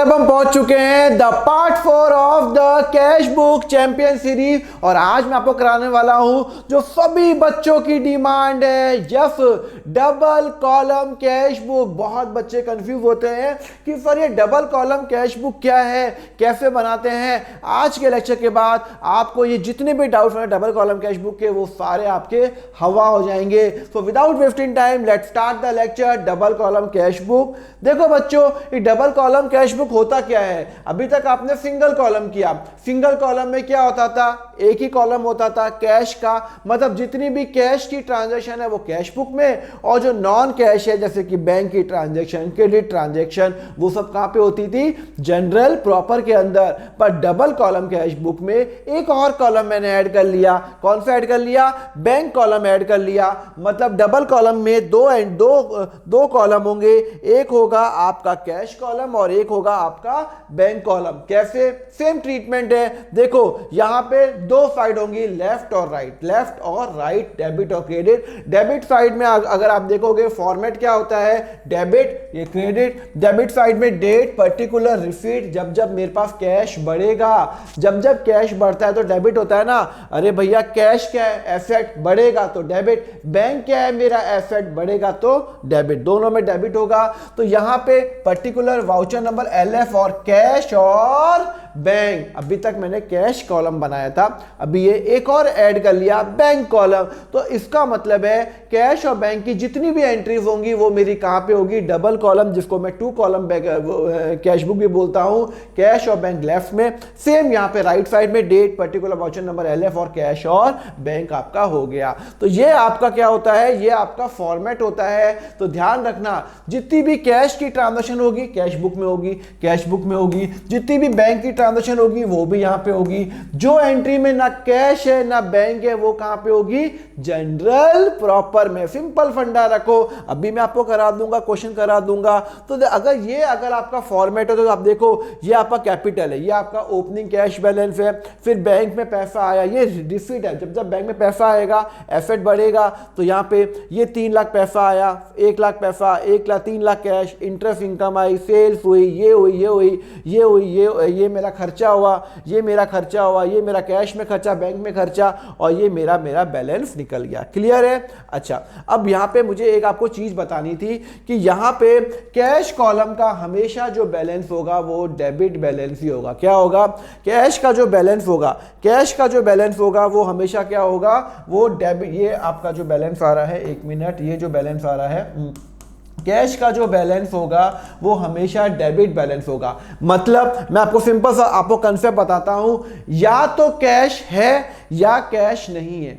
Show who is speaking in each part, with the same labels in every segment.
Speaker 1: अब हम पहुंच चुके हैं the part 4 of the cash book champion series और आज मैं आपको कराने वाला हूं जो सभी बच्चों की डिमांड है, yes, double column cash book. बहुत बच्चे कंफ्यूज होते हैं कि सर ये डबल कॉलम कैश बुक क्या है, कैसे बनाते हैं। आज के लेक्चर के बाद आपको ये जितने भी डाउट्स हैं डबल कॉलम कैश बुक के वो सारे आपके हवा हो जाएंगे। So without wasting time let's start the lecture double column cash book. देखो बच्चों, ये डबल कॉलम कैश बुक होता क्या है। अभी तक आपने सिंगल कॉलम किया, सिंगल कॉलम में क्या होता था, एक ही कॉलम होता था कैश का, मतलब जितनी भी कैश की ट्रांजैक्शन है वो कैश बुक में, और जो नॉन कैश है जैसे कि बैंक की ट्रांजैक्शन, क्रेडिट ट्रांजैक्शन, वो सब कहां पे होती थी, जनरल प्रॉपर के अंदर। पर डबल कॉलम कैश बुक में एक और कॉलम मैंने ऐड कर लिया। कौन सा ऐड कर लिया, बैंक कॉलम ऐड कर लिया। मतलब डबल कॉलम में दो कॉलम होंगे, एक होगा आपका कैश कॉलम और एक होगा आपका बैंक कॉलम। कैसे, सेम ट्रीटमेंट है। देखो यहां पे दो साइड होंगी, लेफ्ट और राइट, लेफ्ट और राइट, डेबिट और क्रेडिट। डेबिट साइड में अगर आप देखोगे फॉर्मेट क्या होता है, डेबिट, ये क्रेडिट। डेबिट साइड में डेट, पर्टिकुलर, रिसीट। जब जब मेरे पास कैश बढ़ेगा, जब जब कैश बढ़ता है तो डेबिट होता है ना। अरे भैया कैश क्या है, एसेट, बढ़ेगा तो डेबिट। बैंक क्या है, मेरा एसेट, बढ़ेगा तो डेबिट। दोनों में डेबिट होगा। तो यहां पे पर्टिकुलर, वाउचर नंबर, एलएफ और कैश और बैंक। अभी तक मैंने कैश कॉलम बनाया था, अभी ये एक और ऐड कर लिया, बैंक कॉलम। तो इसका मतलब है कैश और बैंक की जितनी भी एंट्रीज होंगी वो मेरी कहां पे होगी, डबल कॉलम, जिसको मैं टू कॉलम कैश बुक भी बोलता हूं। कैश और बैंक लेफ्ट में, सेम यहां पे राइट साइड में date, particular, voucher number, LF और कैश और बैंक आपका हो गया। तो ये आपका क्या होता है, ये आपका फॉर्मेट होता है। तो ध्यान रखना, जितनी भी कैश की ट्रांजैक्शन होगी कैश बुक में होगी, कैश बुक में होगी। जितनी भी बैंक की ट्रांजैक्शन होगी वो भी यहां पे होगी। जो एंट्री में ना कैश है ना बैंक है वो कहां पे होगी, जनरल प्रॉपर में। सिंपल फंडा रखो, अभी मैं आपको करा दूंगा, क्वेश्चन करा दूंगा। तो अगर आपका फॉर्मेट है तो आप देखो ये आपका कैपिटल है, ये आपका ओपनिंग कैश बैलेंस है, फिर बैंक में पैसा आया, ये रिसीट है। जब जब बैंक में पैसा आएगा एसेट बढ़ेगा, तो यहां पे ये 3 लाख पैसा आया, 1 लाख पैसा, 1 lakh, 3 lakh cash, interest income आई, सेल्स हुई, ये हुई, ये हुई, ये हुई, ये मेरा खर्चा हुआ, ये मेरा खर्चा हुआ, ये मेरा कैश में खर्चा, बैंक में खर्चा, और ये मेरा बैलेंस निकल गया। क्लियर है। अच्छा, अब यहां पे मुझे एक आपको चीज बतानी थी कि यहां पे कैश कॉलम का हमेशा जो बैलेंस होगा वो डेबिट बैलेंस ही होगा। क्या होगा, कैश का जो बैलेंस होगा, कैश का जो बैलेंस होगा वो हमेशा क्या होगा, वो डेबिट। ये आपका जो बैलेंस आ रहा है, 1 मिनट, ये जो बैलेंस आ रहा है कैश का जो बैलेंस होगा वो हमेशा डेबिट बैलेंस होगा। मतलब मैं आपको सिंपल सा आपको कंसेप्ट बताता हूं, या तो कैश है या कैश नहीं है।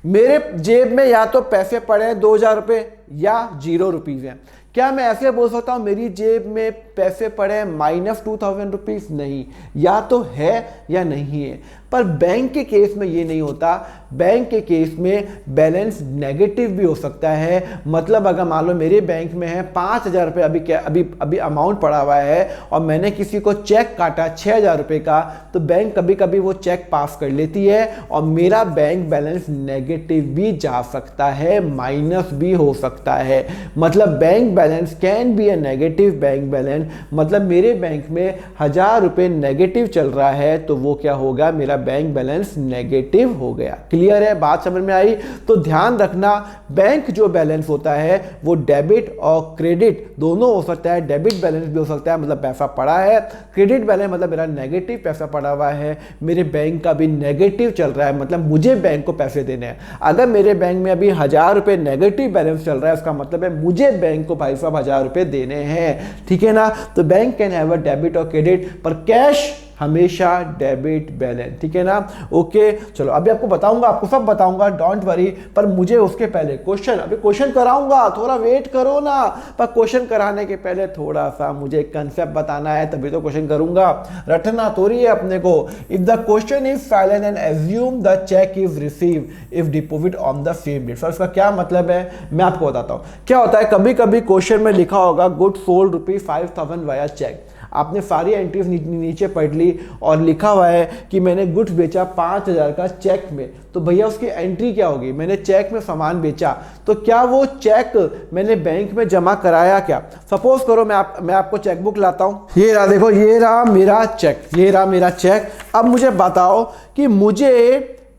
Speaker 1: मेरे जेब में या तो पैसे पड़े हैं 2000 रुपए या 0 रुपीज हैं। क्या मैं ऐसे बोल सकता हूं मेरी जेब में पैसे पड़े हैं -2000 रुपीज? नहीं, या तो है या नहीं है। पर बैंक के केस में ये नहीं होता। बैंक के केस में बैलेंस नेगेटिव भी हो सकता है। मतलब अगर मान लो मेरे बैंक में है 5000 रुपये, अभी अमाउंट पड़ा हुआ है और मैंने किसी को चेक काटा 6000 रुपये का, तो बैंक कभी कभी वो चेक पास कर लेती है और मेरा बैंक बैलेंस नेगेटिव भी जा सकता है, माइनस भी हो सकता है। मतलब bank balance can be A negative bank balance. मतलब मेरे बैंक में 1000 रुपये नेगेटिव चल रहा है तो वो क्या होगा, मेरा बैंक बैलेंस नेगेटिव हो गया। क्लियर है, बात समझ में आई। तो ध्यान रखना, बैंक जो बैलेंस होता है वो डेबिट और क्रेडिट दोनों हो सकता है। डेबिट बैलेंस भी हो सकता है, मतलब पैसा पड़ा है। क्रेडिट बैलेंस मतलब मेरा नेगेटिव पैसा पड़ा हुआ है, मेरे बैंक का भी नेगेटिव चल रहा है, मतलब मुझे बैंक को पैसे देने हैं। अगर मेरे बैंक में अभी 1000 रुपये नेगेटिव बैलेंस चल रहा है, उसका मतलब है मुझे बैंक को भाई साहब 1000 रुपये देने हैं। ठीक है ना। तो bank can have a debit और क्रेडिट, पर कैश हमेशा डेबिट बैलेंस। ठीक है ना। ओके, चलो अभी आपको बताऊंगा, आपको सब बताऊंगा, डोंट वरी। पर मुझे उसके पहले क्वेश्चन, अभी क्वेश्चन कराऊंगा, थोड़ा वेट करो ना। पर क्वेश्चन कराने के पहले थोड़ा सा मुझे कंसेप्ट बताना है, तभी तो क्वेश्चन करूंगा। रटना थोड़ी है अपने को। If the question is silent and assume the cheque is receive if deposit on the same date. इसका क्या मतलब है मैं आपको बताता हूं। क्या होता है, कभी कभी क्वेश्चन में लिखा होगा गुड सोल्ड ₹5000 वाया चेक। आपने सारी एंट्रीज नीचे पढ़ ली और लिखा हुआ है कि मैंने गुड्स बेचा 5,000 का चेक में, तो भैया उसकी एंट्री क्या होगी? मैंने चेक में सामान बेचा, तो क्या वो चेक मैंने बैंक में जमा कराया क्या? सपोज करो मैं आपको चेकबुक लाता हूँ, ये रहा, देखो ये रहा मेरा चेक, ये रहा मेरा चेक। अब मुझे बताओ कि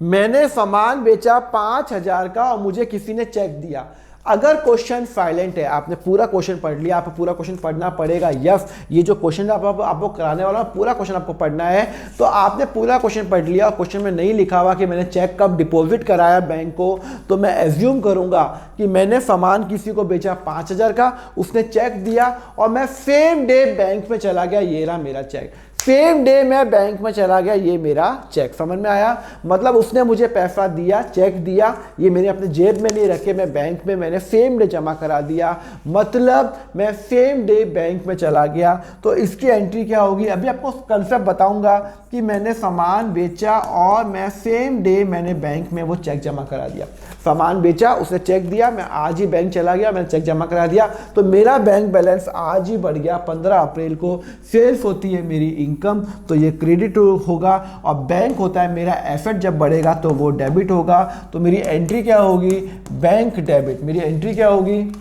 Speaker 1: मैंने सामान बेचा 5,000 का और मुझे किसी ने चेक दिया। अगर क्वेश्चन साइलेंट है, आपने पूरा क्वेश्चन पढ़ लिया, आपको पूरा क्वेश्चन पढ़ना पड़ेगा, यस ये जो क्वेश्चन आपको कराने वाला पूरा क्वेश्चन आपको पढ़ना है, तो आपने पूरा क्वेश्चन पढ़ लिया और क्वेश्चन में नहीं लिखा हुआ कि मैंने चेक कब डिपॉजिट कराया बैंक को, तो मैं एज्यूम करूंगा कि मैंने सामान किसी को बेचा 5,000 का, उसने चेक दिया और मैं सेम डे बैंक में चला गया, ये रहा मेरा चेक। सेम डे मैं बैंक में चला गया, ये मेरा चेक। समझ में आया? मतलब उसने मुझे पैसा दिया, चेक दिया, ये मैंने अपने जेब में नहीं रखे, मैं बैंक में मैंने सेम डे जमा करा दिया, मतलब मैं सेम डे बैंक में चला गया। तो इसकी एंट्री क्या होगी? अभी आपको कंसेप्ट बताऊंगा कि मैंने सामान बेचा और मैं सेम डे मैंने बैंक में वो चेक जमा करा दिया। सामान बेचा, उसने चेक दिया, मैं आज ही बैंक चला गया, मैंने चेक जमा करा दिया, तो मेरा बैंक बैलेंस आज ही बढ़ गया। 15 अप्रैल को सेल्स होती है मेरी इनकम, तो ये क्रेडिट होगा, और बैंक होता है मेरा एसेट, जब बढ़ेगा तो वो डेबिट होगा। तो मेरी एंट्री क्या होगी? Bank debit. मेरी एंट्री क्या होगी?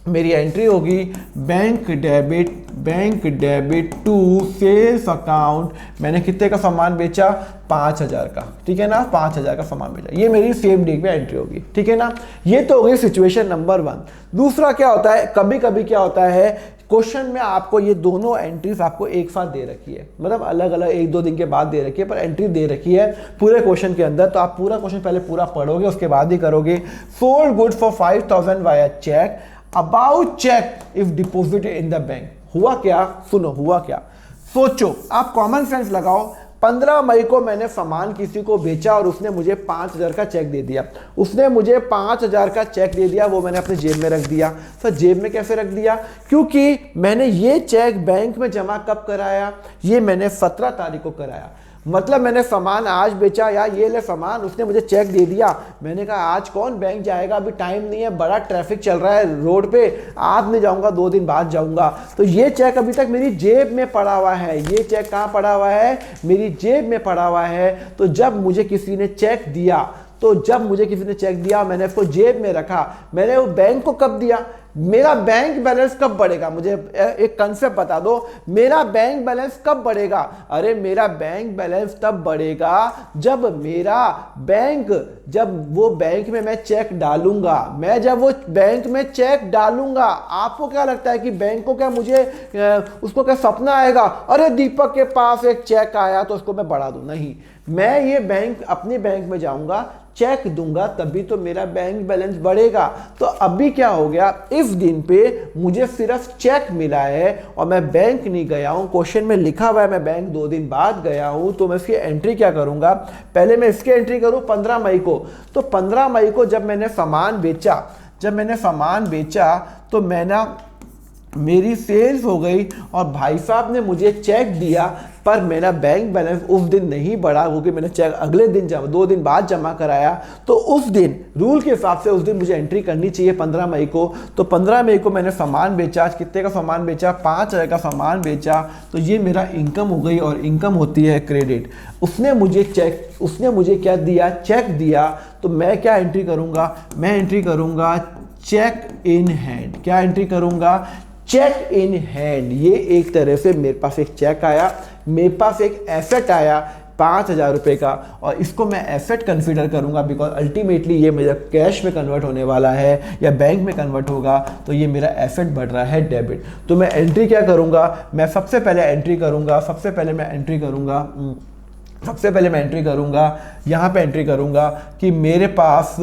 Speaker 1: मेरी एंट्री होगी bank debit to sales account. मैंने कितने का सामान बेचा? 5,000 का, ठीक है ना, 5,000 का सामान बेचा, ये मेरी सेम डे में एंट्री होगी, ठीक है ना। ये तो हो गई सिचुएशन नंबर 1। दूसरा क्या होता है, कभी कभी क्या होता है, क्वेश्चन में आपको ये दोनों एंट्रीज आपको एक साथ दे रखी है, मतलब अलग अलग 1-2 दिन के बाद दे रखी है, पर एंट्री दे रखी है पूरे क्वेश्चन के अंदर। तो आप पूरा क्वेश्चन पहले पूरा पढ़ोगे, उसके बाद ही करोगे। Sold good for 5,000 via cheque, about cheque if deposit in the bank. हुआ क्या? सुनो हुआ क्या, सोचो, आप कॉमन सेंस लगाओ। 15 मई को मैंने सामान किसी को बेचा और उसने मुझे 5,000 का चेक दे दिया। उसने मुझे 5,000 का चेक दे दिया, वो मैंने अपने जेब में रख दिया। सर जेब में कैसे रख दिया? क्योंकि मैंने ये चेक बैंक में जमा कब कराया? ये मैंने 17 तारीख को कराया। मतलब मैंने सामान आज बेचा, या ये ले सामान, उसने मुझे चेक दे दिया, मैंने कहा आज कौन बैंक जाएगा, अभी टाइम नहीं है, बड़ा ट्रैफिक चल रहा है रोड पे, आज नहीं जाऊंगा, 2 दिन बाद जाऊंगा। तो ये चेक अभी तक मेरी जेब में पड़ा हुआ है। ये चेक कहाँ पड़ा हुआ है? मेरी जेब में पड़ा हुआ है। तो जब मुझे किसी ने चेक दिया, मैंने उसको जेब में रखा, मैंने वो बैंक को कब दिया? मेरा बैंक बैलेंस कब बढ़ेगा? मुझे एक कंसेप्ट बता दो, मेरा बैंक बैलेंस कब बढ़ेगा? अरे मेरा बैंक बैलेंस तब बढ़ेगा जब वो बैंक में मैं चेक डालूंगा। जब वो बैंक में चेक डालूंगा, आपको क्या लगता है कि बैंक को क्या मुझे उसको क्या सपना आएगा, अरे दीपक के पास एक चेक आया तो उसको मैं बढ़ा दूं? नहीं, मैं ये बैंक अपने बैंक में जाऊंगा, चेक दूंगा, तभी तो मेरा बैंक बैलेंस बढ़ेगा। तो अभी क्या हो गया, इस दिन पे मुझे सिर्फ चेक मिला है और मैं बैंक नहीं गया हूं। क्वेश्चन में लिखा हुआ है मैं बैंक 2 दिन बाद गया हूं, तो मैं इसकी एंट्री क्या करूंगा? पहले मैं इसकी एंट्री करूं 15 मई को। तो 15 मई को जब मैंने सामान बेचा तो मेरी सेल्स हो गई और भाई साहब ने मुझे चेक दिया, पर मेरा बैंक बैलेंस उस दिन नहीं बढ़ा, क्योंकि मैंने चेक अगले दिन 2 दिन बाद जमा कराया। तो उस दिन रूल के हिसाब से उस दिन मुझे एंट्री करनी चाहिए 15 मई को। तो 15 मई को मैंने सामान बेचा। आज कितने का सामान बेचा? 5,000 का सामान बेचा। तो ये मेरा इनकम हो गई, और इनकम होती है क्रेडिट। उसने मुझे क्या दिया? चेक दिया। तो मैं क्या एंट्री करूंगा? मैं एंट्री करूंगा चेक इन हैंड। क्या एंट्री करूंगा? Cheque in hand. ये एक तरह से मेरे पास एक चेक आया, मेरे पास एक एसेट आया 5,000 रुपये का, और इसको मैं एसेट कंसीडर करूंगा, बिकॉज अल्टीमेटली ये मेरा कैश में कन्वर्ट होने वाला है या बैंक में कन्वर्ट होगा, तो ये मेरा एसेट बढ़ रहा है डेबिट। तो मैं एंट्री क्या करूंगा? मैं सबसे पहले मैं एंट्री करूंगा यहाँ पे एंट्री करूंगा कि मेरे पास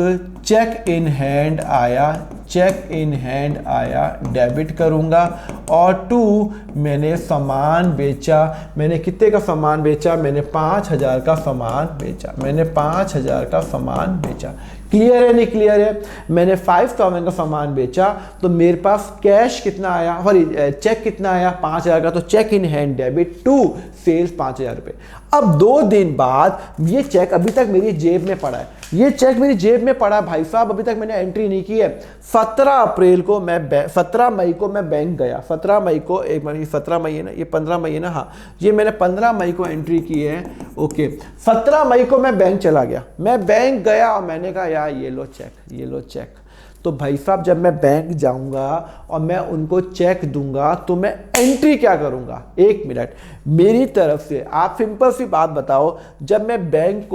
Speaker 1: चेक इन हैंड आया, डेबिट करूंगा। और 2, मैंने सामान बेचा। मैंने कितने का सामान बेचा? मैंने 5,000 का सामान बेचा। क्लियर है नहीं क्लियर है? मैंने 5,000 का सामान बेचा, तो मेरे पास कैश कितना आया, सॉरी चेक कितना आया? 5,000 का। तो cheque in hand debit to sales 5,000 रुपये। अब 2 दिन बाद ये चेक अभी तक मेरी जेब में पड़ा है, ये चेक मेरी जेब में पड़ा भाई साहब, अभी तक मैंने एंट्री नहीं की है। 17 मई को मैं बैंक गया। 17 मई को, 17 मई है ना, ये 15 मई है ना, हाँ ये मैंने 15 मई को एंट्री की है। ओके, 17 मई को मैं बैंक चला गया। मैं बैंक गया और मैंने कहा यार ये लो चेक। तो भाई साहब जब मैं बैंक जाऊंगा और मैं उनको चेक दूंगा तो मैं एंट्री क्या करूंगा? एक मिनट, मेरी तरफ से आप सिंपल सी बात बताओ, जब मैं बैंक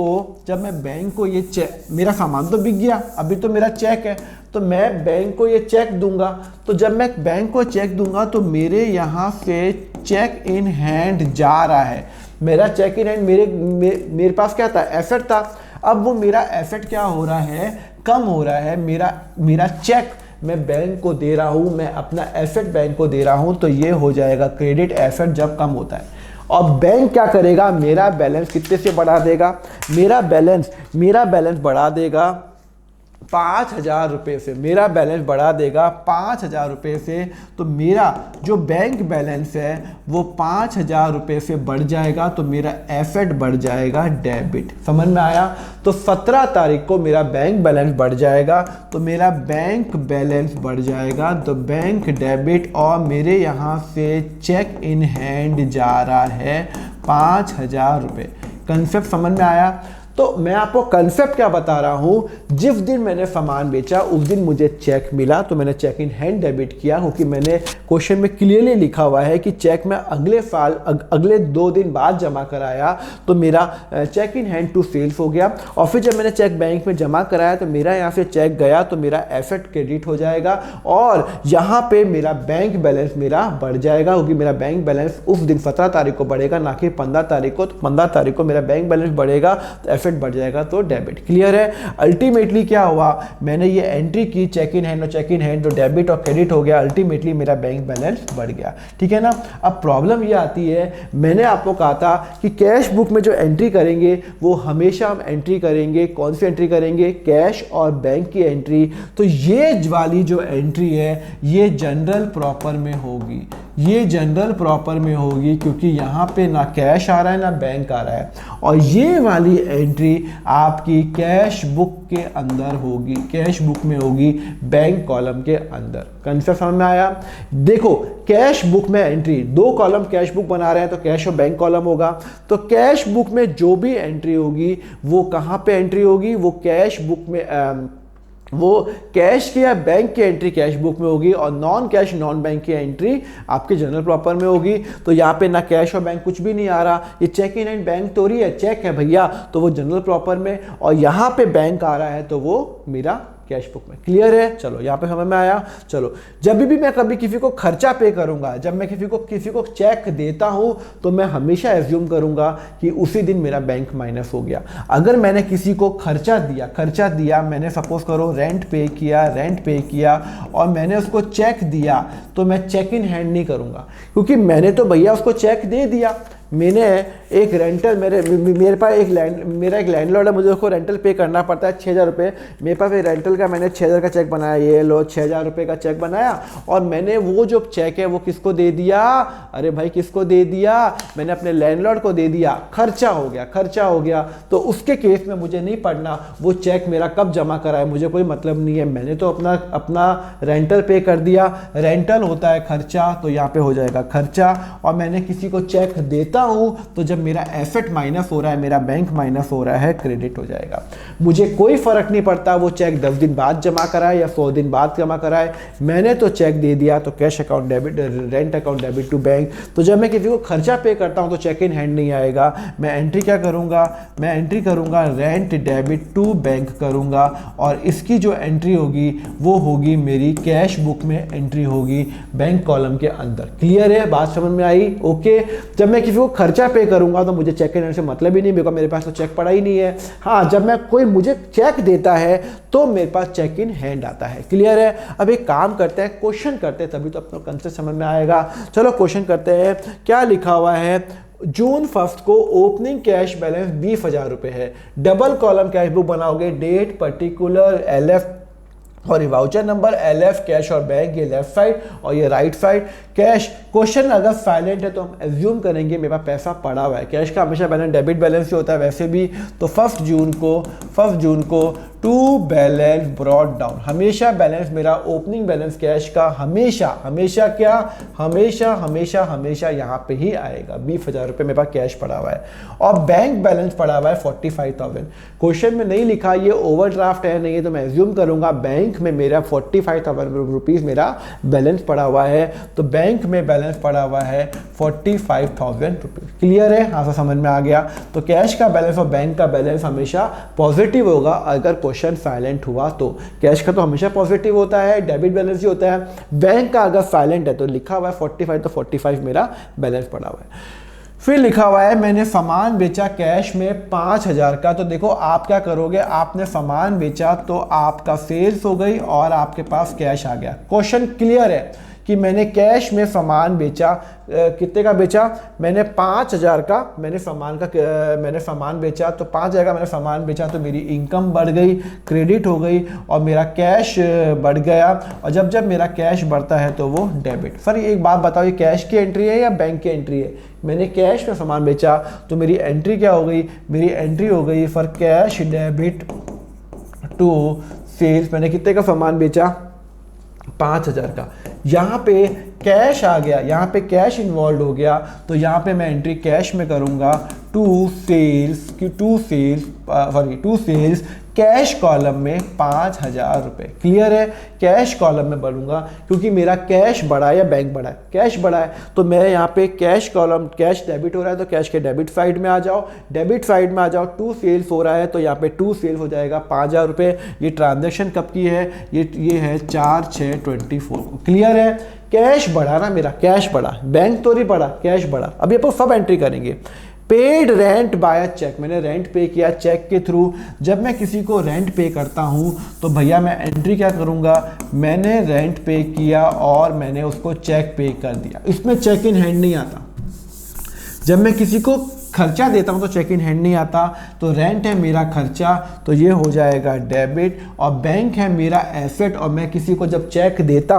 Speaker 1: को ये चेक, मेरा सामान तो बिक गया, अभी तो मेरा चेक है, तो मैं बैंक को ये चेक दूंगा। तो जब मैं बैंक को चेक दूंगा तो मेरे यहाँ से चेक इन हैंड जा रहा है। मेरा चेक इन हैंड, मेरे पास क्या था? एसेट था। अब वो मेरा एसेट क्या हो रहा है? कम हो रहा है। मेरा चेक मैं बैंक को दे रहा हूं, मैं अपना एसेट बैंक को दे रहा हूं, तो ये हो जाएगा क्रेडिट एसेट जब कम होता है। और बैंक क्या करेगा? मेरा बैलेंस कितने से बढ़ा देगा? मेरा बैलेंस बढ़ा देगा 5,000 रुपये से। मेरा बैलेंस बढ़ा देगा 5,000 रुपये से। तो मेरा जो बैंक बैलेंस है वो 5,000 रुपये से बढ़ जाएगा, तो मेरा एसेट बढ़ जाएगा डेबिट। समझ में आया? तो 17 तारीख को मेरा बैंक बैलेंस बढ़ जाएगा, तो मेरा बैंक बैलेंस बढ़ जाएगा, तो बैंक डेबिट, और मेरे यहाँ से चेक इन हैंड जा रहा है 5,000 रुपये। कंसेप्ट समझ में आया? तो मैं आपको कंसेप्ट क्या बता रहा हूं, जिस दिन मैंने सामान बेचा उस दिन मुझे चेक मिला, तो मैंने चेक इन हैंड डेबिट किया, क्योंकि मैंने क्वेश्चन में क्लियरली लिखा हुआ है कि चेक मैं अगले 2 दिन बाद जमा कराया, तो मेरा cheque in hand to sales हो गया। और फिर जब मैंने चेक बैंक में जमा कराया तो मेरा यहाँ से चेक गया, तो मेरा एसेट क्रेडिट हो जाएगा, और यहाँ पे मेरा बैंक बैलेंस मेरा बढ़ जाएगा, क्योंकि मेरा बैंक बैलेंस उस दिन 17 तारीख को बढ़ेगा, ना कि 15 तारीख को। तो 15 तारीख को मेरा बैंक बैलेंस बढ़ेगा, तो एसेट बढ़ जाएगा, तो डेबिट। क्लियर है? अल्टीमेटली क्या हुआ, मैंने ये एंट्री की चेक इन हैंड, तो डेबिट और क्रेडिट हो गया, अल्टीमेटली मेरा बैंक बैलेंस बढ़ गया। ठीक है ना? अब प्रॉब्लम ये आती है, मैंने आपको कहा था कि कैश बुक में जो एंट्री करेंगे वो हमेशा हम एंट्री करेंगे, कौन सी एंट्री करेंगे? कैश और बैंक की एंट्री। तो ये वाली जो एंट्री है ये जनरल प्रॉपर में होगी, क्योंकि यहाँ पे ना कैश आ रहा है ना बैंक आ रहा है, और ये वाली एंट्री आपकी कैश बुक के अंदर होगी, कैश बुक में होगी, बैंक कॉलम के अंदर। कंसेप्ट समझ में आया? देखो, कैश बुक में एंट्री 2 कॉलम कैश बुक बना रहे हैं, तो कैश और बैंक कॉलम होगा। तो कैश बुक में जो भी एंट्री होगी वो कहाँ पे एंट्री होगी? वो कैश बुक में वो कैश की या बैंक की एंट्री कैश बुक में होगी, और नॉन कैश नॉन बैंक की एंट्री आपके जनरल प्रॉपर में होगी। तो यहाँ पे ना कैश और बैंक कुछ भी नहीं आ रहा, ये चेक इन हैंड बैंक तो रही है, चेक है भैया, तो वो जनरल प्रॉपर में, और यहाँ पे बैंक आ रहा है तो वो मेरा कैश बुक में। क्लियर है? चलो यहाँ पे समझ में आया? चलो, जब भी मैं कभी किसी को खर्चा पे करूंगा, जब मैं किसी को चेक देता हूं, तो मैं हमेशा एज्यूम करूंगा कि उसी दिन मेरा बैंक माइनस हो गया। अगर मैंने किसी को खर्चा दिया, मैंने सपोज करो रेंट पे किया और मैंने उसको चेक दिया, तो मैं चेक इन हैंड नहीं करूंगा, क्योंकि मैंने तो भैया उसको चेक दे दिया। मैंने एक रेंटल, मेरे पास मेरा एक लैंडलॉर्ड है, मुझे उसको रेंटल पे करना पड़ता है 6,000 रुपये। मेरे पास एक रेंटल का, मैंने 6,000 का चेक बनाया, ये लो 6,000 रुपये का चेक बनाया, और मैंने वो जो चेक है वो किसको दे दिया? अरे भाई किसको दे दिया? मैंने अपने लैंडलॉर्ड को दे दिया। खर्चा हो गया। तो उसके केस में मुझे नहीं पढ़ना वो चेक मेरा कब जमा कराए, मुझे कोई मतलब नहीं है, मैंने तो अपना रेंटल पे कर दिया। रेंटल होता है खर्चा, तो यहाँ पे हो जाएगा खर्चा। और मैंने किसी को चेक देता हूं, तो जब मेरा एसेट माइनस हो रहा है, मेरा बैंक माइनस हो रहा है, क्रेडिट हो जाएगा। मुझे कोई फर्क नहीं पड़ता वो चेक 10 दिन बाद जमा कराए या 100 दिन बाद जमा कराए, मैंने तो चेक दे दिया, तो cash account debit, rent account debit to bank. तो जब मैं किसी को खर्चा पे करता हूं तो चेक इन हैंड नहीं आएगा, मैं एंट्री क्या करूंगा? मैं एंट्री करूंगा रेंट डेबिट टू बैंक करूंगा, और इसकी जो एंट्री होगी वो होगी मेरी कैश बुक में एंट्री होगी, बैंक कॉलम के अंदर। क्लियर है? बात समझ में आई? ओके। जब मैं किसी को खर्चा पे करूंगा तो मुझे चेक इन हैंड से मतलब ही नहीं, बिकॉज़ मेरे पास तो चेक पड़ा ही नहीं है। हाँ, जब मैं कोई मुझे चेक देता है तो मेरे पास चेक इन हैंड आता है। क्लियर है? अब एक काम करते हैं, क्वेश्चन करते हैं, तभी तो अपना कंसेप्ट समझ में आएगा। चलो क्वेश्चन करते हैं। क्या लिखा हुआ है? जून 1 को ओपनिंग कैश बैलेंस 20,000 रुपए है। डबल कॉलम कैश बुक बनाओगे, डेट, पर्टिकुलर, LF और ये वाउचर नंबर LF कैश और बैंक, ये लेफ्ट साइड और ये राइट साइड कैश। क्वेश्चन अगर साइलेंट है तो हम एज्यूम करेंगे मेरे पास पैसा पड़ा हुआ है। कैश का हमेशा बैलेंस डेबिट बैलेंस ही होता है वैसे भी। तो 1 जून को टू बैलेंस ब्रॉट डाउन, हमेशा बैलेंस मेरा ओपनिंग बैलेंस कैश का हमेशा यहाँ पे ही आएगा। 20,000 रुपये मेरे पास कैश पड़ा हुआ है और बैंक बैलेंस पड़ा हुआ है 45,000। क्वेश्चन में नहीं लिखा ये ओवरड्राफ्ट है नहीं है, तो मैं एज्यूम करूंगा बैंक में मेरा 45,000 रुपीज़ मेरा बैलेंस पड़ा हुआ है। तो बैंक में बैलेंस पड़ा हुआ है 45,000 रुपीज़। क्लियर है? हाँ, समझ में आ गया। तो कैश का बैलेंस और बैंक का बैलेंस हमेशा पॉजिटिव होगा अगर क्वेश्चन साइलेंट हुआ तो। कैश का तो हमेशा पॉजिटिव होता है, डेबिट बैलेंस ही होता है। बैंक का अगर साइलेंट है तो लिखा हुआ है 45, तो 45 मेरा बैलेंस पड़ा हुआ है। फिर लिखा हुआ है मैंने सामान बेचा कैश में 5,000 का। तो देखो आप क्या करोगे, आपने सामान बेचा तो आपका सेल्स हो गई और आपके पास कैश आ गया। क्वेश्चन क्लियर है कि मैंने कैश में सामान बेचा, कितने का बेचा? मैंने 5,000 का मैंने सामान बेचा, तो 5,000 का मैंने सामान बेचा तो मेरी इनकम बढ़ गई, क्रेडिट हो गई और मेरा कैश बढ़ गया। और जब मेरा कैश बढ़ता है तो वो डेबिट। सर एक बात बताओ, ये कैश की एंट्री है या बैंक की एंट्री है? मैंने कैश में सामान बेचा तो मेरी एंट्री क्या हो गई? मेरी एंट्री हो गई for cash debit to sales. मैंने कितने का सामान बेचा? 5,000 का। यहाँ पे कैश आ गया, यहाँ पे कैश इन्वॉल्व हो गया, तो यहाँ पे मैं एंट्री कैश में करूँगा टू सेल्स कैश कॉलम में 5,000 रुपये। क्लियर है? कैश कॉलम में बढ़ूंगा क्योंकि मेरा कैश बढ़ा है या बैंक बढ़ा है? कैश बढ़ा है, तो मैं यहाँ पे कैश कॉलम, कैश डेबिट हो रहा है तो कैश के डेबिट साइड में आ जाओ, डेबिट साइड में आ जाओ। टू सेल्स हो रहा है तो यहाँ पे टू सेल्स हो जाएगा 5,000 रुपये। ये ट्रांजेक्शन कब की है? ये है 4/6/24 को। क्लियर है? कैश बढ़ा ना मेरा, कैश बढ़ा, बैंक तो नहीं बढ़ा, कैश बढ़ा। अभी अपन सब एंट्री करेंगे। पेड रेंट बाय चेक, मैंने रेंट पे किया चेक के थ्रू। जब मैं किसी को रेंट पे करता हूँ तो भैया मैं एंट्री क्या करूँगा? मैंने रेंट पे किया और मैंने उसको चेक पे कर दिया। इसमें चेक इन हैंड नहीं आता। जब मैं किसी को खर्चा देता हूं तो चेक इन हैंड नहीं आता। तो रेंट है मेरा खर्चा, तो ये हो जाएगा डेबिट। और बैंक है मेरा एसेट, और मैं किसी को जब चेक देता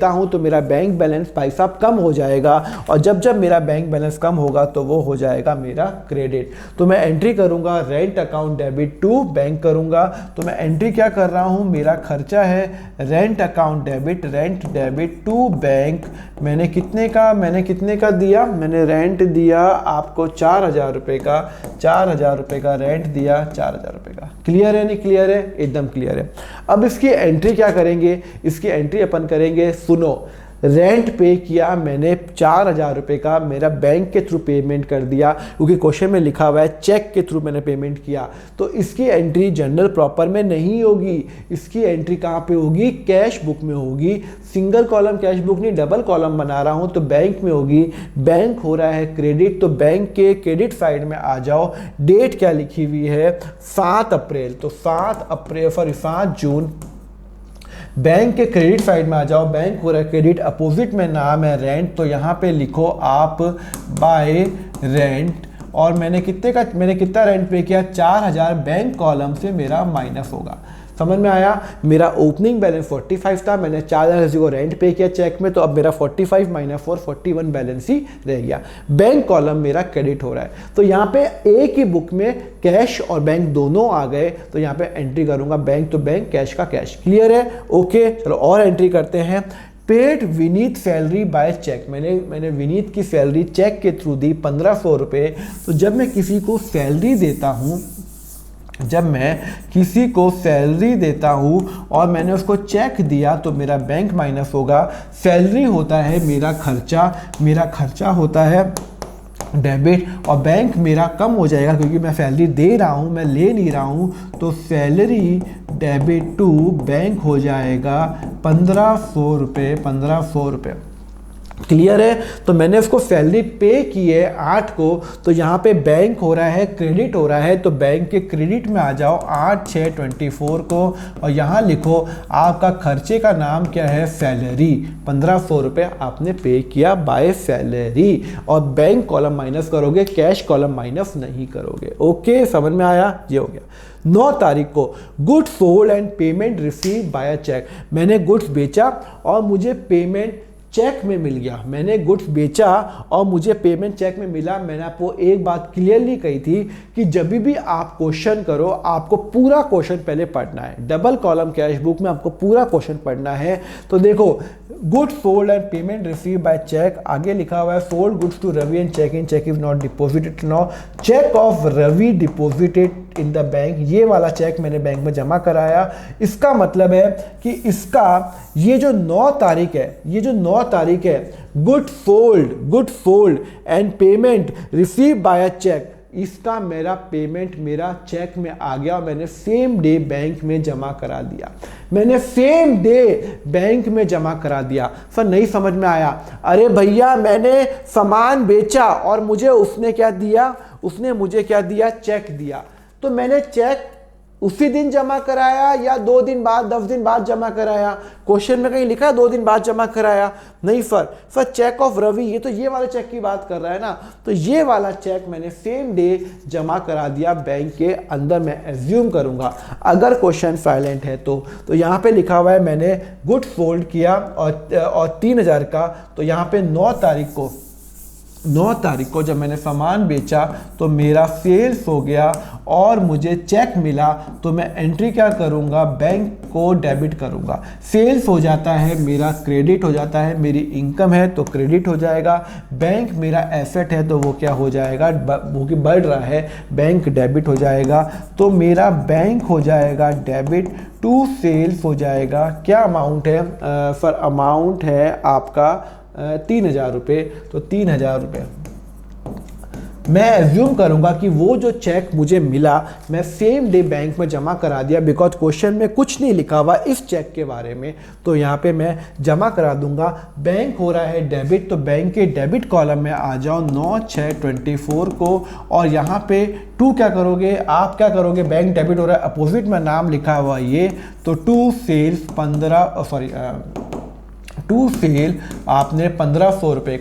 Speaker 1: हूं तो मेरा बैंक बैलेंस भाई साहब कम हो जाएगा। और जब मेरा बैंक बैलेंस कम होगा तो वो हो जाएगा मेरा क्रेडिट। तो मैं एंट्री करूंगा rent account debit to bank करूंगा। तो मैं एंट्री क्या कर रहा हूं? मेरा खर्चा है rent account debit, rent debit to bank. मैंने कितने का दिया? मैंने रेंट दिया आपको 4,000 रुपये का, 4,000 रुपये का रेंट दिया, 4,000 रुपये का। क्लियर है? नहीं क्लियर है? एकदम क्लियर है। अब इसकी एंट्री क्या करेंगे? इसकी एंट्री अपन करेंगे, सुनो, रेंट पे किया मैंने 4,000 रुपये का, मेरा बैंक के थ्रू पेमेंट कर दिया क्योंकि क्वेश्चन में लिखा हुआ है चेक के थ्रू मैंने पेमेंट किया। तो इसकी एंट्री जनरल प्रॉपर में नहीं होगी, इसकी एंट्री कहाँ पे होगी? कैश बुक में होगी। सिंगल कॉलम कैश बुक नहीं, डबल कॉलम बना रहा हूँ तो बैंक में होगी। बैंक हो रहा है क्रेडिट, तो बैंक के क्रेडिट साइड में आ जाओ। डेट क्या लिखी हुई है? 7 अप्रैल। तो 7 जून बैंक के क्रेडिट साइड में आ जाओ। बैंक हो रहा है क्रेडिट, अपोजिट में नाम है रेंट, तो यहाँ पे लिखो आप बाय रेंट। और मैंने कितना रेंट पे किया? 4,000। बैंक कॉलम से मेरा माइनस होगा। समझ में आया? मेरा ओपनिंग बैलेंस 45 था, मैंने 4,000 किसी को रेंट पे किया चेक में, तो अब मेरा 45 माइनस 4 41 बैलेंस ही रह गया। बैंक कॉलम मेरा क्रेडिट हो रहा है। तो यहाँ पे एक ही बुक में कैश और बैंक दोनों आ गए, तो यहाँ पे एंट्री करूंगा बैंक तो बैंक, कैश का कैश। क्लियर है? ओके, चलो और एंट्री करते हैं। Paid Vineet salary by cheque, मैंने विनीत की सैलरी चेक के थ्रू दी 1,500 रुपये। तो जब मैं किसी को सैलरी देता हूँ और मैंने उसको चेक दिया तो मेरा बैंक माइनस होगा। सैलरी होता है मेरा खर्चा होता है डेबिट, और बैंक मेरा कम हो जाएगा क्योंकि मैं सैलरी दे रहा हूँ, मैं ले नहीं रहा हूँ। तो सैलरी डेबिट टू बैंक हो जाएगा 1,500 रुपये। क्लियर है। तो मैंने उसको सैलरी पे की है 8 को, तो यहाँ पे बैंक हो रहा है, क्रेडिट हो रहा है, तो बैंक के क्रेडिट में आ जाओ 8/6/24 को और यहाँ लिखो आपका खर्चे का नाम क्या है, सैलरी। 1500 रुपये आपने पे किया बाय सैलरी और बैंक कॉलम माइनस करोगे, कैश कॉलम माइनस नहीं करोगे। ओके, समझ में आया? ये हो गया। 9 तारीख को goods sold and payment receive by cheque. मैंने गुड्स बेचा और मुझे पेमेंट चेक में मिल गया। मैंने गुड्स बेचा और मुझे पेमेंट चेक में मिला। मैंने आपको एक बात क्लियरली कही थी कि जब भी आप क्वेश्चन करो आपको पूरा क्वेश्चन पहले पढ़ना है। डबल कॉलम कैश बुक में आपको पूरा क्वेश्चन पढ़ना है। तो देखो, goods sold and payment receive by cheque, आगे लिखा हुआ है sold goods to Ravi and cheque in cheque is not deposited now, cheque of Ravi deposited in the bank. ये वाला चेक मैंने बैंक में जमा कराया। इसका मतलब है कि इसका ये जो 9 तारीख है, ये जो 9 तारीख है, good sold and payment receive by cheque, इसका मेरा पेमेंट मेरा चेक में आ गया और मैंने सेम डे बैंक में जमा करा दिया। मैंने सेम डे बैंक में जमा करा दिया। सर नहीं समझ में आया। अरे भैया, मैंने सामान बेचा और मुझे उसने क्या दिया, उसने मुझे क्या दिया, चेक दिया। तो मैंने चेक उसी दिन जमा कराया या 2 दिन बाद, 10 दिन बाद जमा कराया? क्वेश्चन में कहीं लिखा है 2 दिन बाद जमा कराया? नहीं सर चेक ऑफ रवि, ये तो ये वाले चेक की बात कर रहा है ना, तो ये वाला चेक मैंने सेम डे जमा करा दिया बैंक के अंदर। मैं एज्यूम करूंगा अगर क्वेश्चन साइलेंट है तो यहाँ पे लिखा हुआ है मैंने गुड्स सोल्ड किया और 3000 का, तो यहाँ पे 9 तारीख को जब मैंने सामान बेचा तो मेरा सेल्स हो गया और मुझे चेक मिला, तो मैं एंट्री क्या करूंगा, बैंक को डेबिट करूंगा। सेल्स हो जाता है मेरा क्रेडिट हो जाता है, मेरी इनकम है तो क्रेडिट हो जाएगा, बैंक मेरा एसेट है तो वो क्या हो जाएगा, वो कि बढ़ रहा है, बैंक डेबिट हो जाएगा। तो मेरा बैंक हो जाएगा डेबिट टू सेल्स हो जाएगा। क्या अमाउंट है सर? अमाउंट है आपका 3000 रुपये। तो 3000 रुपये मैं एज्यूम करूंगा कि वो जो चेक मुझे मिला मैं सेम डे बैंक में जमा करा दिया, बिकॉज क्वेश्चन में कुछ नहीं लिखा हुआ इस चेक के बारे में, तो यहाँ पे मैं जमा करा दूंगा। बैंक हो रहा है डेबिट, तो बैंक के डेबिट कॉलम में आ जाओ 9/6/24 को और यहाँ पे टू क्या करोगे, आप क्या करोगे, बैंक डेबिट हो रहा है, अपोजिट में नाम लिखा हुआ ये, तो टू सेल्स 1500 आपने 1500 रुपये,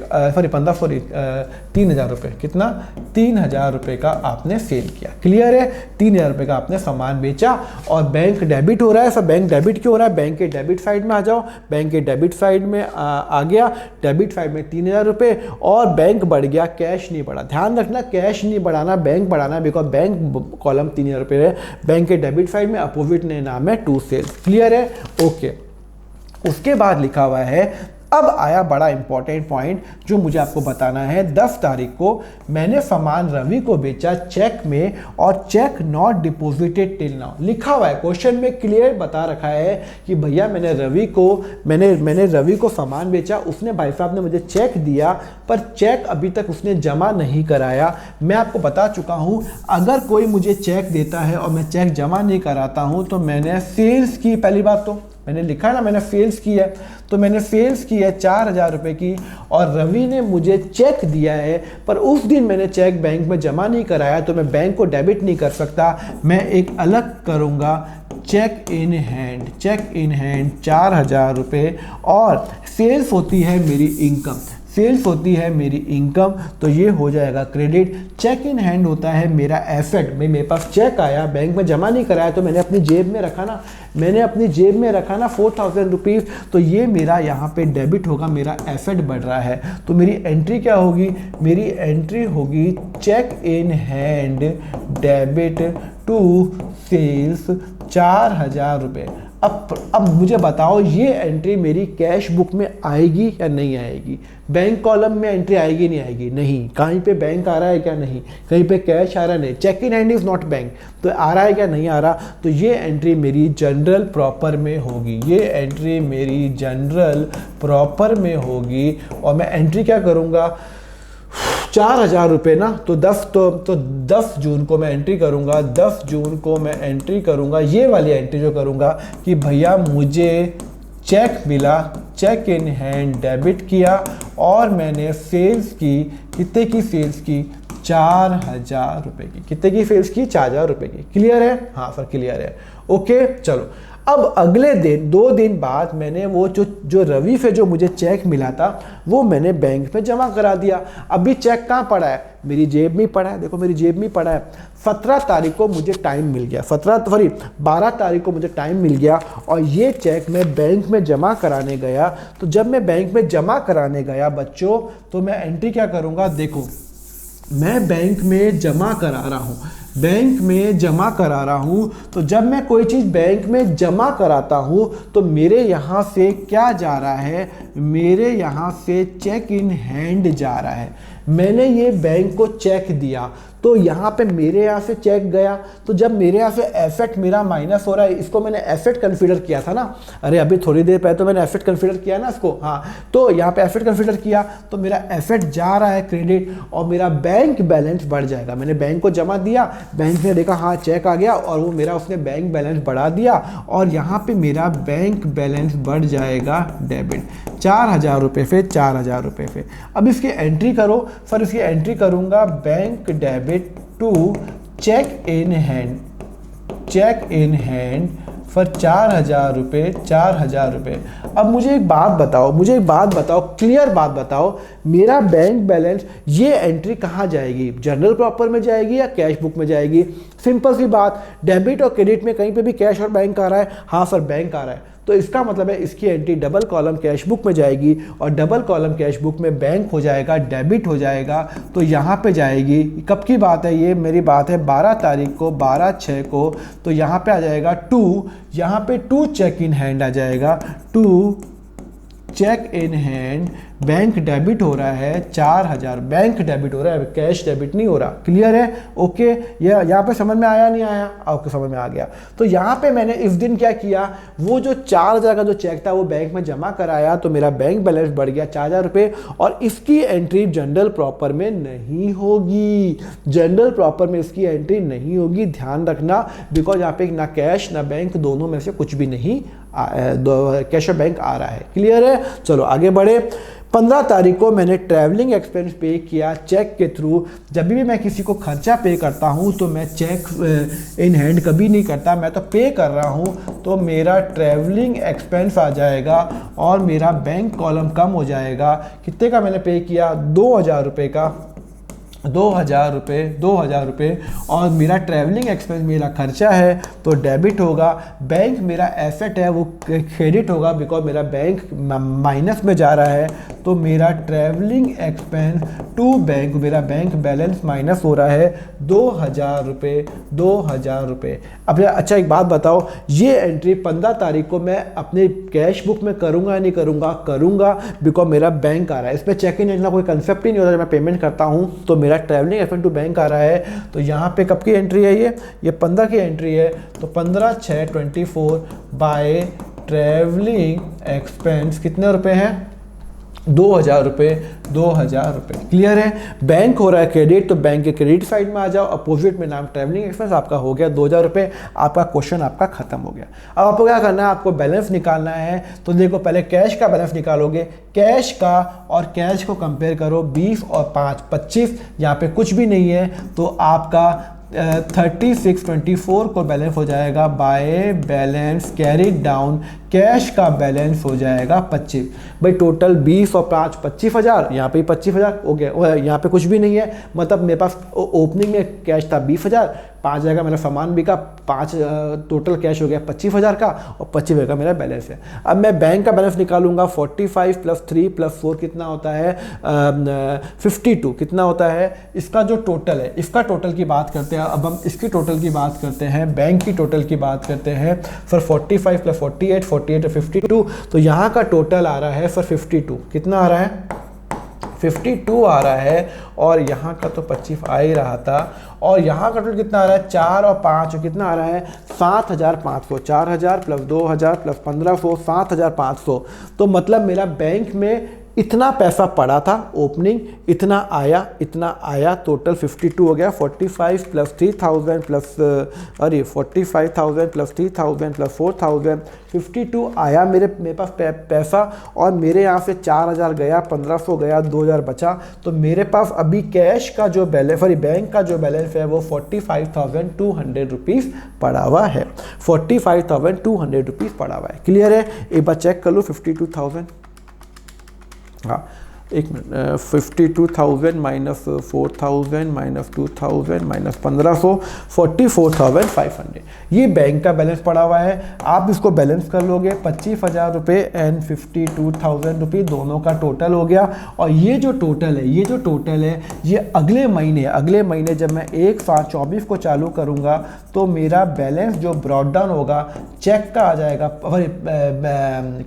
Speaker 1: 3000 रुपये, कितना, 3000 रुपये का आपने सेल किया। क्लियर है? 3000 रुपये का आपने सामान बेचा और बैंक डेबिट हो रहा है। सब बैंक डेबिट क्यों हो रहा है? बैंक के डेबिट साइड में आ जाओ। बैंक के डेबिट साइड में आ गया, डेबिट साइड में 3000 रुपये और बैंक बढ़ गया, कैश नहीं बढ़ा। ध्यान रखना, कैश नहीं बढ़ाना, बैंक बढ़ाना, बिकॉज बैंक कॉलम 3000 रुपये है, बैंक के डेबिट साइड में अपोजिट ने नाम है टू सेल्स। क्लियर है? ओके। उसके बाद लिखा हुआ है, अब आया बड़ा इंपॉर्टेंट पॉइंट जो मुझे आपको बताना है। 10 तारीख को मैंने सामान रवि को बेचा चेक में और cheque not deposited till now. लिखा हुआ है क्वेश्चन में, क्लियर बता रखा है कि भैया मैंने रवि को सामान बेचा, उसने भाई साहब ने मुझे चेक दिया पर चेक अभी तक उसने जमा नहीं कराया। मैं आपको बता चुका हूं, अगर कोई मुझे चेक देता है और मैं चेक जमा नहीं कराता हूं तो मैंने सेल्स की, पहली बात तो मैंने लिखा है ना, मैंने सेल्स की है, तो मैंने सेल्स की है 4000 रुपये की और रवि ने मुझे चेक दिया है पर उस दिन मैंने चेक बैंक में जमा नहीं कराया, तो मैं बैंक को डेबिट नहीं कर सकता। मैं एक अलग करूँगा, चेक इन हैंड 4000 रुपये और सेल्स होती है मेरी इनकम, सेल्स होती है मेरी इनकम, तो ये हो जाएगा क्रेडिट। चेक इन हैंड होता है मेरा एसेट, मेरे पास चेक आया, बैंक में जमा नहीं कराया तो मैंने अपनी जेब में रखा ना, 4000 रुपीज़, तो ये मेरा यहाँ पे डेबिट होगा, मेरा एसेट बढ़ रहा है। तो मेरी एंट्री क्या होगी, मेरी एंट्री होगी cheque in hand debit to sales 4000 रुपये। अब मुझे बताओ ये एंट्री मेरी कैश बुक में आएगी या नहीं आएगी? बैंक कॉलम में एंट्री आएगी नहीं आएगी? नहीं। कहीं पे बैंक आ रहा है क्या? नहीं। कहीं पे कैश आ रहा है? नहीं। Cheque in hand is not bank, तो आ रहा है क्या? नहीं आ रहा। तो ये एंट्री मेरी जनरल प्रॉपर में होगी, ये एंट्री मेरी जनरल प्रॉपर में होगी और मैं एंट्री क्या करूँगा, 4000 रुपये ना, तो 10 जून को मैं एंट्री करूँगा, 10 जून को मैं एंट्री करूँगा, ये वाली एंट्री जो करूँगा कि भैया मुझे चेक मिला, चेक इन हैंड डेबिट किया और मैंने सेल्स की, कितने की सेल्स की, 4,000 रुपये की। कितने की सेल्स की, 4,000 रुपये की। क्लियर है? हाँ सर क्लियर है। ओके चलो, अब अगले दिन 2 दिन बाद मैंने वो जो रवि से जो मुझे चेक मिला था वो मैंने बैंक में जमा करा दिया। अभी चेक कहाँ पड़ा है, मेरी जेब में पड़ा है। देखो मेरी जेब में पड़ा है। 17 तारीख को मुझे टाइम मिल गया, 12 तारीख को मुझे टाइम मिल गया और ये चेक मैं बैंक में जमा कराने गया। तो जब मैं बैंक में जमा कराने गया बच्चों, तो मैं एंट्री क्या करूँगा, देखो मैं बैंक में जमा करा रहा हूँ, बैंक में जमा करा रहा हूँ। तो जब मैं कोई चीज़ बैंक में जमा कराता हूँ तो मेरे यहाँ से क्या जा रहा है, मेरे यहाँ से चेक इन हैंड जा रहा है। मैंने ये बैंक को चेक दिया तो यहाँ पे मेरे यहाँ से चेक गया। तो जब मेरे यहाँ से एसेट मेरा माइनस हो रहा है, इसको मैंने एसेट कंसीडर किया था ना, अरे अभी थोड़ी देर पहले तो मैंने एसेट कंसीडर किया ना इसको, हाँ तो यहाँ पे एसेट कंसीडर किया तो मेरा एसेट जा रहा है क्रेडिट और मेरा बैंक बैलेंस बढ़ जाएगा। मैंने बैंक को जमा दिया, बैंक ने देखा हाँ चेक आ गया और वो मेरा उसने बैंक बैलेंस बढ़ा दिया और यहाँ पे मेरा बैंक बैलेंस बढ़ जाएगा डेबिट 4,000 रुपये से 4,000 रुपये से। अब इसकी एंट्री करो सर, इसकी एंट्री करूँगा bank debit to cheque in hand, cheque in hand for 4,000 रुपये, 4,000 रुपये। अब मुझे एक बात बताओ, क्लियर बात बताओ, मेरा बैंक बैलेंस ये एंट्री कहाँ जाएगी, जनरल प्रॉपर में जाएगी या कैश बुक में जाएगी? सिंपल सी बात, डेबिट और क्रेडिट में कहीं पे भी कैश और बैंक आ रहा है, हाँ सर बैंक आ रहा है, तो इसका मतलब है इसकी entry double column cash book में जाएगी और डबल कॉलम कैश बुक में बैंक हो जाएगा, डेबिट हो जाएगा। तो यहाँ पे जाएगी, कब की बात है ये, मेरी बात है 12 तारीख को, 12/6 को। तो यहाँ पे आ जाएगा 2, यहाँ पे 2 चेक इन हैंड आ जाएगा, 2 cheque in hand. Bank debit हो रहा है 4,000, बैंक डेबिट हो रहा है, कैश डेबिट नहीं हो रहा। क्लियर है? ओके, ये यहाँ पे समझ में आया नहीं आया? आपको समझ में आ गया। तो यहाँ पे मैंने इस दिन क्या किया, वो जो 4,000 का जो चेक था वो बैंक में जमा कराया तो मेरा बैंक बैलेंस बढ़ गया 4,000 रुपये और इसकी एंट्री जनरल प्रॉपर में नहीं होगी, जनरल प्रॉपर में इसकी एंट्री नहीं होगी, ध्यान रखना। बिकॉज यहाँ पे ना कैश ना बैंक, दोनों में से कुछ भी नहीं, कैश और बैंक आ रहा है। क्लियर है? चलो आगे बढ़े। 15 तारीख को मैंने ट्रैवलिंग एक्सपेंस पे किया चेक के थ्रू। जब भी मैं किसी को खर्चा पे करता हूँ तो मैं चेक इन हैंड कभी नहीं करता, मैं तो पे कर रहा हूँ। तो मेरा ट्रैवलिंग एक्सपेंस आ जाएगा और मेरा बैंक कॉलम कम हो जाएगा। कितने का मैंने पे किया, 2,000 रुपये का, 2,000 रुपये और मेरा ट्रैवलिंग एक्सपेंस मेरा खर्चा है तो डेबिट होगा। बैंक मेरा एसेट है वो क्रेडिट होगा बिकॉज मेरा बैंक माइनस में जा रहा है। तो मेरा ट्रैवलिंग एक्सपेंस टू बैंक, मेरा बैंक बैलेंस माइनस हो रहा है 2,000 रुपये, 2,000 रुपये। अब अच्छा एक बात बताओ, ये एंट्री 15 तारीख को मैं अपने कैश बुक में करूँगा या नहीं करूँगा? करूँगा बिकॉज मेरा बैंक आ रहा है, इसमें चेक इन का कोई कंसेप्ट ही नहीं होता। जब मैं पेमेंट करता हूँ तो मेरा ट्रैवलिंग एक्सपेंस टू बैंक आ रहा है। तो यहाँ पे कब की एंट्री है, ये 15 की एंट्री है। तो 15/6/24 बाय ट्रैवलिंग एक्सपेंस कितने रुपए हैं, 2,000 रुपये, 2,000 रुपये। क्लियर है? बैंक हो रहा है क्रेडिट तो बैंक के क्रेडिट साइड में आ जाओ, अपोजिट में नाम ट्रैवलिंग एक्सपेंस आपका हो गया 2,000 रुपये। आपका क्वेश्चन आपका खत्म हो गया। अब आपको क्या करना है, आपको बैलेंस निकालना है। तो देखो पहले कैश का बैलेंस निकालोगे, कैश का और कैश को कंपेयर करो, 20 और 5 25, यहाँ पे कुछ भी नहीं है तो आपका 36/24 को बैलेंस हो जाएगा by balance carried down. Cash का बैलेंस हो जाएगा 25। भाई टोटल 20 और 5 25,000, यहाँ पे 25,000 हो गया। यहाँ पे कुछ भी नहीं है, मतलब मेरे पास ओपनिंग में कैश था 20,000, 5,000 का मेरा सामान बिका, 5 टोटल कैश हो गया 25,000 का और 25,000 का मेरा बैलेंस है। अब मैं बैंक का बैलेंस निकालूंगा, 45 + 3 + 4 कितना होता है, 52 कितना होता है। इसका जो टोटल है, इसका टोटल की बात करते हैं। अब हम इसकी टोटल की बात करते हैं, बैंक की टोटल की बात करते हैं। फिर 45 + 48, 48 और 52, तो यहाँ का टोटल आ रहा है फिर 52, कितना आ रहा है, 52 आ रहा है। और यहाँ का तो 25 आ ही रहा था। और यहाँ का टोटल कितना आ रहा है, 4 और 5 कितना आ रहा है, 7,500। 4,000 + 2,000 + 1,500, 7,500। तो मतलब मेरा बैंक में इतना पैसा पड़ा था ओपनिंग, इतना आया, टोटल 52 हो गया। 45 प्लस 3000 प्लस 45,000 प्लस 3000 प्लस 4000, 52 आया मेरे पास पैसा, और मेरे यहाँ से 4000 गया, 1500 गया, 2000 बचा। तो मेरे पास अभी कैश का जो बैलेंस, बैंक का जो बैलेंस है वो 45,200 रुपीज़ पड़ा हुआ है। 45,200 रुपीज़ पड़ा हुआ है। क्लियर है? एक बार चेक कर लो 52,000, हाँ एक मिनट, 52,000 माइनस 4,000 माइनस 2,000 माइनस 1500, 44,500 ये बैंक का बैलेंस पड़ा हुआ है। आप इसको बैलेंस कर लोगे, 25,000 रुपये एंड 52,000 रुपये दोनों का टोटल हो गया। और ये जो टोटल है ये अगले महीने जब मैं 1/7/24 को चालू करूँगा तो मेरा बैलेंस जो ब्रॉड डाउन होगा चेक का आ जाएगा,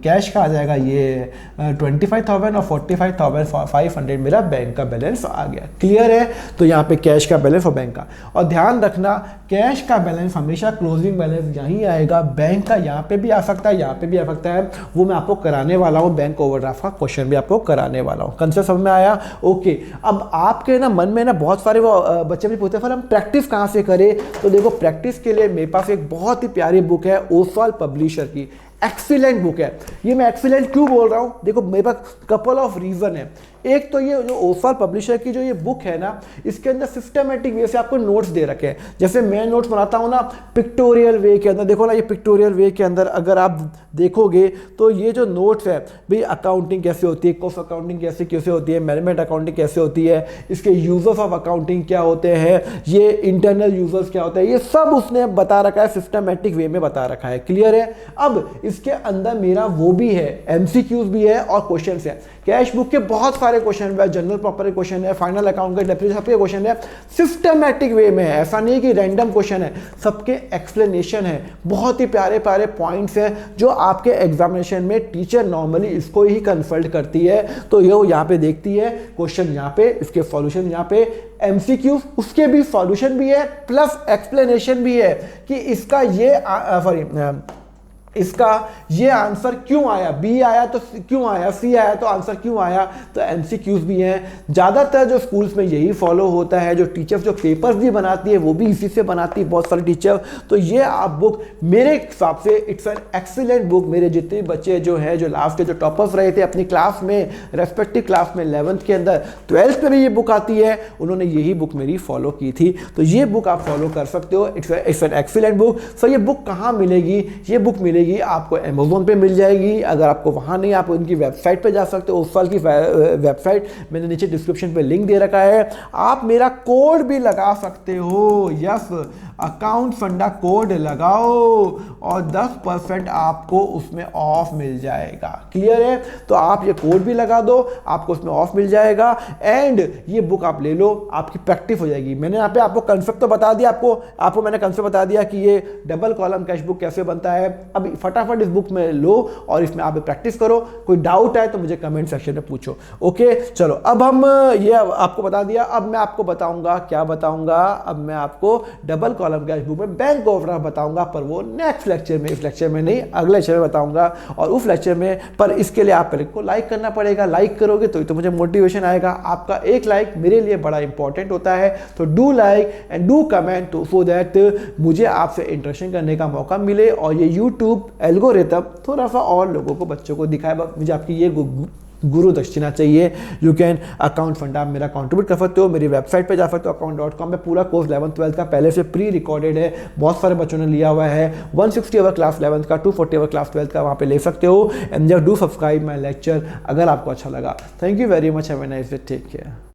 Speaker 1: कैश का आ जाएगा ये 25,000 और 45,500 मेरा बैंक का बैलेंस आ गया। क्लियर है? तो यहाँ पे कैश का बैलेंस और बैंक का, और ध्यान रखना कैश का बैलेंस हमेशा क्लोजिंग बैलेंस यहीं आएगा, बैंक का यहाँ पे भी आ सकता है, यहाँ पे भी आ सकता है, वो मैं आपको कराने वाला हूँ। बैंक ओवरड्राफ्ट का क्वेश्चन भी आपको कराने वाला हूँ। कंसेप्ट समझ में आया? ओके। अब आपके ना मन में ना बहुत सारे वो बच्चे भी पूछते हैं, फिर हम प्रैक्टिस कहाँ से करें? तो देखो प्रैक्टिस के लिए मेरे पास एक बहुत ही प्यारी बुक है ओसवाल पब्लिशर की, एक्सीलेंट बुक है। ये मैं एक्सीलेंट क्यों बोल रहा हूँ? देखो मेरे पास कपल ऑफ रीजन है। एक तो ये जो ओसवाल पब्लिशर की जो ये बुक है ना, इसके अंदर सिस्टमेटिक वे से आपको नोट्स दे रखे हैं। जैसे मैं नोट्स बनाता हूँ ना पिक्टोरियल वे के अंदर, देखो ना ये पिक्टोरियल वे के अंदर अगर आप देखोगे तो ये जो नोट्स है भाई, अकाउंटिंग कैसे होती है, कॉस्ट अकाउंटिंग कैसे होती है, मैनेजमेंट अकाउंटिंग कैसे होती है, इसके यूजर्स ऑफ अकाउंटिंग क्या होते हैं, ये इंटरनल यूजर्स क्या होते हैं, ये सब उसने बता रखा है, सिस्टमेटिक वे में बता रखा है। क्लियर है? अब इसके अंदर मेरा वो भी है, एमसीक्यूज भी है और क्वेश्चंस है। कैश बुक के बहुत सारे क्वेश्चन है, जनरल प्रॉपर क्वेश्चन है, फाइनल अकाउंट का डेप्रिसिएशन सबके क्वेश्चन है, सिस्टमैटिक वे में है। ऐसा नहीं कि रैंडम क्वेश्चन है, सबके एक्सप्लेनेशन है, बहुत ही प्यारे प्यारे पॉइंट्स है जो आपके एग्जामिनेशन में टीचर नॉर्मली इसको ही कंसल्ट करती है। तो ये यहाँ पे देखती है क्वेश्चन, यहाँ पे इसके सॉल्यूशन, यहाँ पे एमसीक्यू, उसके भी सॉल्यूशन भी है प्लस एक्सप्लेनेशन भी है कि इसका ये आंसर क्यों आया, बी आया तो क्यों आया, सी आया तो आंसर क्यों आया। तो एमसीक्यूज भी हैं। ज़्यादातर जो स्कूल्स में यही फॉलो होता है, जो टीचर्स जो पेपर्स भी बनाती है वो भी इसी से बनाती है, बहुत सारे टीचर। तो ये आप बुक मेरे हिसाब से इट्स एन एक्सीलेंट बुक। मेरे जितने बच्चे जो है जो लास्ट के जो टॉपर्स रहे थे अपनी क्लास में, रेस्पेक्टिव क्लास में 11th के अंदर, 12th में भी ये बुक आती है, उन्होंने यही बुक मेरी फॉलो की थी। तो ये बुक आप फॉलो कर सकते हो, it's an excellent book. Sir ये बुक कहाँ मिलेगी? ये बुक मिलेगी आपको अमेज़न पे मिल जाएगी। अगर आपको वहाँ नहीं, आप उनकी वेबसाइट पे जा सकते हो, ओसवाल की वेबसाइट मैंने नीचे डिस्क्रिप्शन पे लिंक दे रखा है। आप मेरा कोड भी लगा सकते हो, यस अकाउंट फंडा कोड लगाओ और 10% आपको उसमें ऑफ मिल जाएगा। क्लियर है? तो आप ये कोड भी लगा दो, आपको उसमें ऑफ मिल जाएगा एंड ये बुक आप ले लो, आपकी प्रैक्टिस हो जाएगी। मैंने यहाँ पे आपको कंसेप्ट तो बता दिया, आपको मैंने कंसेप्ट बता दिया कि ये डबल कॉलम कैश बुक कैसे बनता है। अब फटाफट इस बुक में लो और इसमें आप प्रैक्टिस करो। कोई डाउट है तो मुझे कमेंट सेक्शन में पूछो। ओके चलो, अब हम ये आपको बता दिया। अब मैं आपको बताऊंगा, क्या बताऊंगा, अब मैं आपको डबल कॉलम कैश बुक में बैंक ओवरड्राफ्ट बताऊंगा, पर वो नेक्स्ट लेक्चर में, इस लेक्चर में नहीं, अगले लेक्चर में बताऊंगा। और उस लेक्चर में, पर इसके लिए आप पहले को लाइक करना पड़ेगा। लाइक करोगे तो मुझे मोटिवेशन आएगा। आपका एक लाइक मेरे लिए बड़ा इंपॉर्टेंट होता है। तो do like and do comment so that मुझे आपसे इंटरेक्शन करने का मौका मिले और ये यूट्यूब एल्गोरिथम थोड़ा सा और लोगों को, बच्चों को दिखाए। मुझे आपकी ये गुरु दक्षिणा चाहिए। यू कैन अकाउंट फंड आप मेरा कंट्रीब्यूट कर सकते हो, मेरी वेबसाइट पे जा सकते हो account.com में पूरा कोर्स 11th-12th का पहले से प्री रिकॉर्डेड है, बहुत सारे बच्चों ने लिया हुआ है। 160 आवर क्लास 11th का, 240 आवर क्लास 12th का वहाँ पे ले सकते हो। And just do subscribe my lecture अगर आपको अच्छा लगा। Thank you very much, have a nice day, take care.